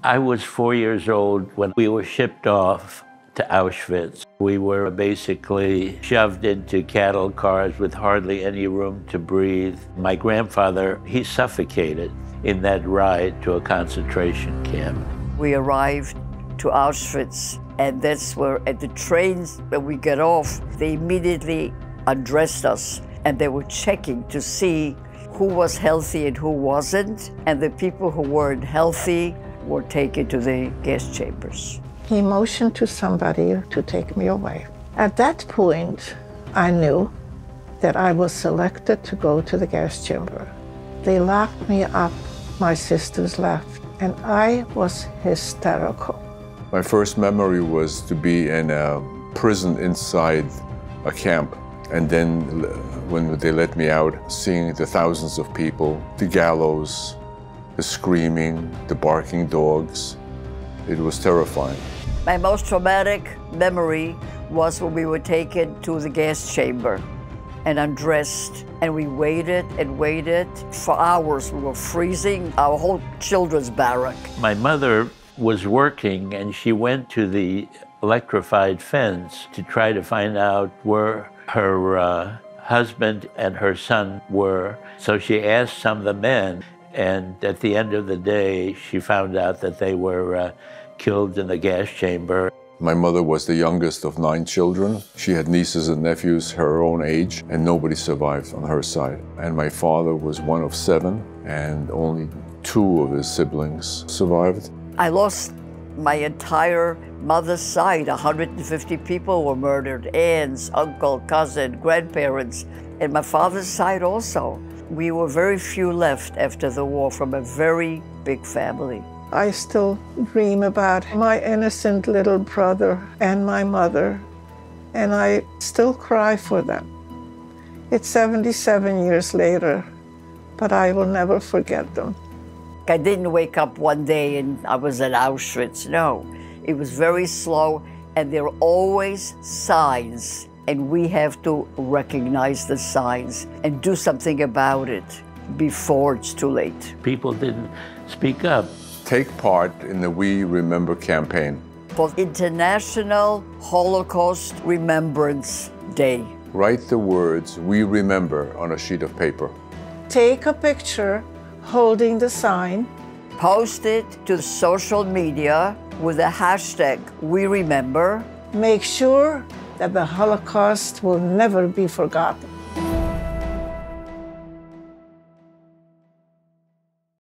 I was 4 years old when we were shipped off to Auschwitz. We were basically shoved into cattle cars with hardly any room to breathe. My grandfather, he suffocated in that ride to a concentration camp. We arrived to Auschwitz, and that's where at the trains when we get off, they immediately undressed us, and they were checking to see who was healthy and who wasn't, and the people who weren't healthy were taken to the gas chambers. He motioned to somebody to take me away. At that point, I knew that I was selected to go to the gas chamber. They locked me up, my sisters left, and I was hysterical. My first memory was to be in a prison inside a camp. And then when they let me out, seeing the thousands of people, the gallows, the screaming, the barking dogs, it was terrifying. My most traumatic memory was when we were taken to the gas chamber and undressed, and we waited and waited for hours. We were freezing our whole children's barrack. My mother was working, and she went to the electrified fence to try to find out where her husband and her son were. So she asked some of the men, and at the end of the day, she found out that they were killed in the gas chamber. My mother was the youngest of 9 children. She had nieces and nephews her own age, and nobody survived on her side. And my father was one of 7, and only 2 of his siblings survived. I lost my entire mother's side. 150 people were murdered, aunts, uncle, cousin, grandparents, and my father's side also. We were very few left after the war from a very big family. I still dream about my innocent little brother and my mother, and I still cry for them. It's 77 years later, but I will never forget them. I didn't wake up one day and I was at Auschwitz. No, it was very slow, and there are always signs, and we have to recognize the signs and do something about it before it's too late. People didn't speak up. Take part in the We Remember campaign. For International Holocaust Remembrance Day. Write the words "We Remember" on a sheet of paper. Take a picture holding the sign. Post it to social media with the hashtag We Remember. Make sure that the Holocaust will never be forgotten.